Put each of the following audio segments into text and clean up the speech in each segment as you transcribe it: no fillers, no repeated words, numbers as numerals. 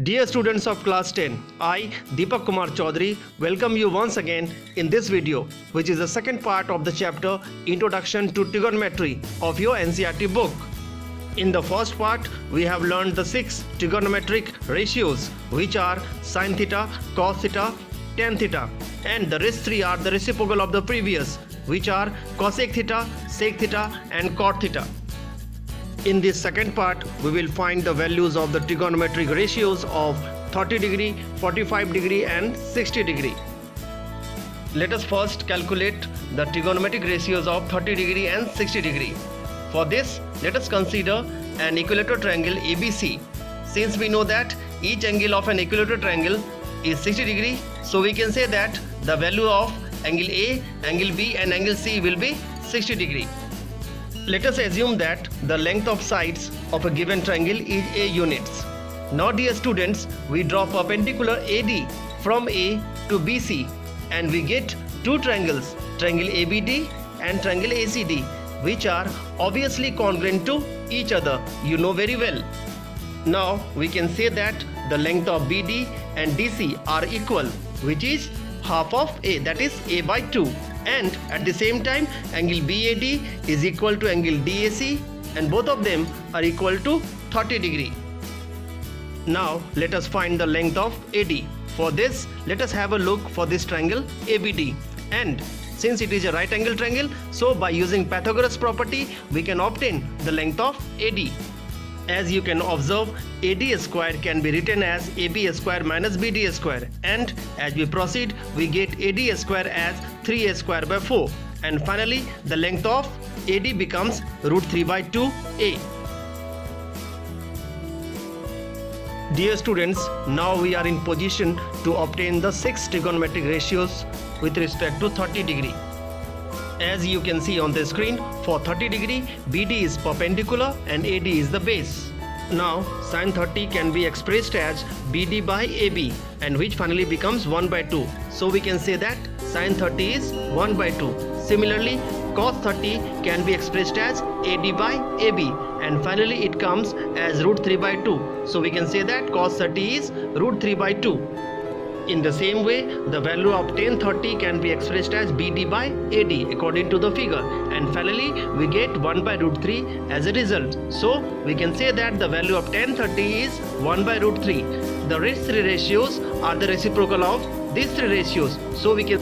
Dear students of class 10, I, Deepak Kumar Chaudhary, welcome you once again in this video, which is the second part of the chapter Introduction to Trigonometry of your NCERT book. In the first part, we have learned the 6 trigonometric ratios, which are sin theta, cos theta, tan theta, and the rest 3 are the reciprocal of the previous, which are cosec theta, sec theta, and cot theta. In this second part, we will find the values of the trigonometric ratios of 30 degree, 45 degree and 60 degree. Let us first calculate the trigonometric ratios of 30 degree and 60 degree. For this, let us consider an equilateral triangle ABC. Since we know that each angle of an equilateral triangle is 60 degree, so we can say that the value of angle A, angle B and angle C will be 60 degree. Let us assume that the length of sides of a given triangle is A units. Now dear students, we draw perpendicular AD from A to BC and we get two triangles, triangle ABD and triangle ACD, which are obviously congruent to each other, you know very well. Now we can say that the length of BD and DC are equal, which is half of A, that is A by 2. And at the same time, angle BAD is equal to angle DAC and both of them are equal to 30 degree. Now let us find the length of AD. For this, let us have a look for this triangle ABD. And since it is a right angle triangle, so by using Pythagoras property, we can obtain the length of AD. As you can observe, AD square can be written as AB square minus BD square, and as we proceed, we get AD square as 3A square by 4, and finally the length of AD becomes root 3 by 2A. Dear students, now we are in position to obtain the 6 trigonometric ratios with respect to 30 degree. As you can see on the screen, for 30 degree, BD is perpendicular and AD is the base. Now, sin 30 can be expressed as BD by AB, and which finally becomes 1 by 2. So we can say that sin 30 is 1 by 2. Similarly, cos 30 can be expressed as AD by AB, and finally it comes as root 3 by 2. So we can say that cos 30 is root 3 by 2. In the same way, the value of tan 30 can be expressed as BD by AD according to the figure, and finally we get 1 by root 3 as a result. So we can say that the value of tan 30 is 1 by root 3. The rest 3 ratios are the reciprocal of these 3 ratios. So we can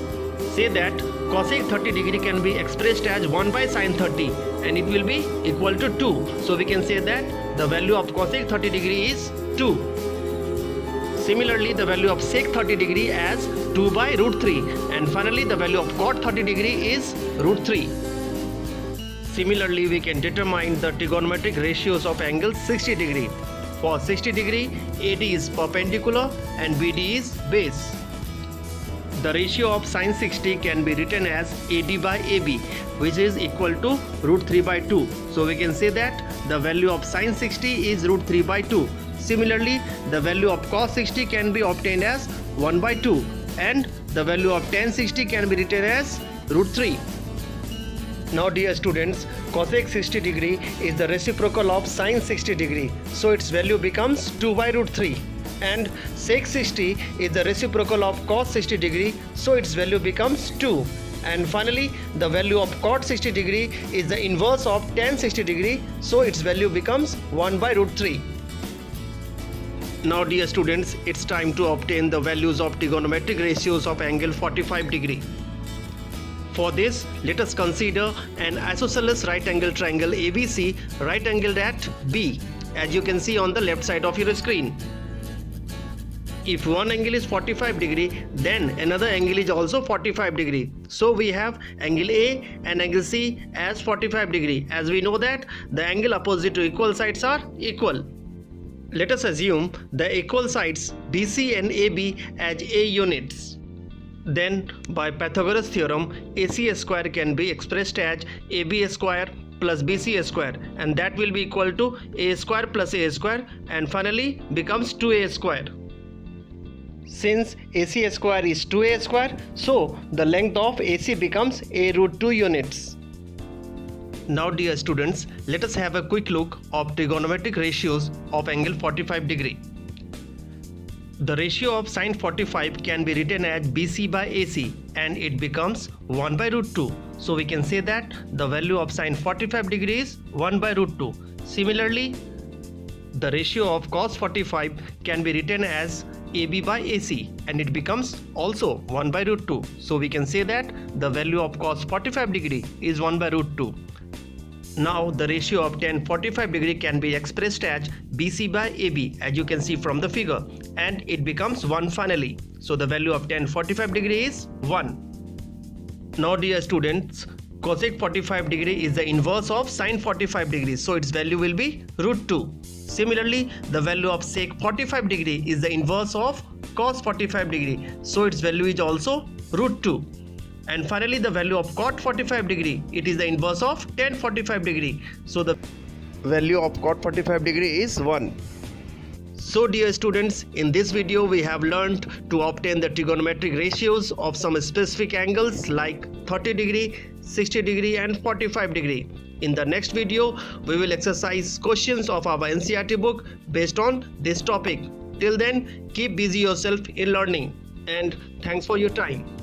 say that cosec 30 degree can be expressed as 1 by sin 30 and it will be equal to 2. So we can say that the value of cosec 30 degree is 2. Similarly, the value of sec 30 degree as 2 by root 3, and finally the value of cot 30 degree is root 3. Similarly, we can determine the trigonometric ratios of angle 60 degree. For 60 degree, AD is perpendicular and BD is base. The ratio of sin 60 can be written as AD by AB, which is equal to root 3 by 2. So we can say that the value of sin 60 is root 3 by 2. Similarly, the value of cos 60 can be obtained as 1 by 2, and the value of tan 60 can be written as root 3. Now dear students, cosec 60 degree is the reciprocal of sin 60 degree, so its value becomes 2 by root 3. And sec 60 is the reciprocal of cos 60 degree, so its value becomes 2. And finally, the value of cot 60 degree is the inverse of tan 60 degree, so its value becomes 1 by root 3. Now dear students, it's time to obtain the values of trigonometric ratios of angle 45 degree. For this, let us consider an isosceles right angle triangle ABC right angled at B, as you can see on the left side of your screen. If one angle is 45 degree, then another angle is also 45 degree. So we have angle A and angle C as 45 degree, as we know that the angle opposite to equal sides are equal. Let us assume the equal sides BC and AB as A units. Then by Pythagoras theorem, AC square can be expressed as AB square plus BC square, and that will be equal to A square plus A square, and finally becomes 2A square. Since AC square is 2A square, so the length of AC becomes A root 2 units. Now dear students, let us have a quick look of trigonometric ratios of angle 45 degree. The ratio of sine 45 can be written as BC by AC and it becomes 1 by root 2. So we can say that the value of sine 45 degree is 1 by root 2. Similarly, the ratio of cos 45 can be written as AB by AC and it becomes also 1 by root 2. So we can say that the value of cos 45 degree is 1 by root 2. Now the ratio of tan 45 degree can be expressed as BC by AB as you can see from the figure and it becomes 1 finally. So the value of tan 45 degree is 1. Now dear students, cosec 45 degree is the inverse of sine 45 degree, so its value will be root 2. Similarly, the value of sec 45 degree is the inverse of cos 45 degree, so its value is also root 2. And finally, the value of cot 45 degree, it is the inverse of tan 45 degree, so the value of cot 45 degree is 1. So dear students, in this video we have learned to obtain the trigonometric ratios of some specific angles like 30 degree, 60 degree and 45 degree. In the next video, we will exercise questions of our NCERT book based on this topic. Till then, keep busy yourself in learning and thanks for your time.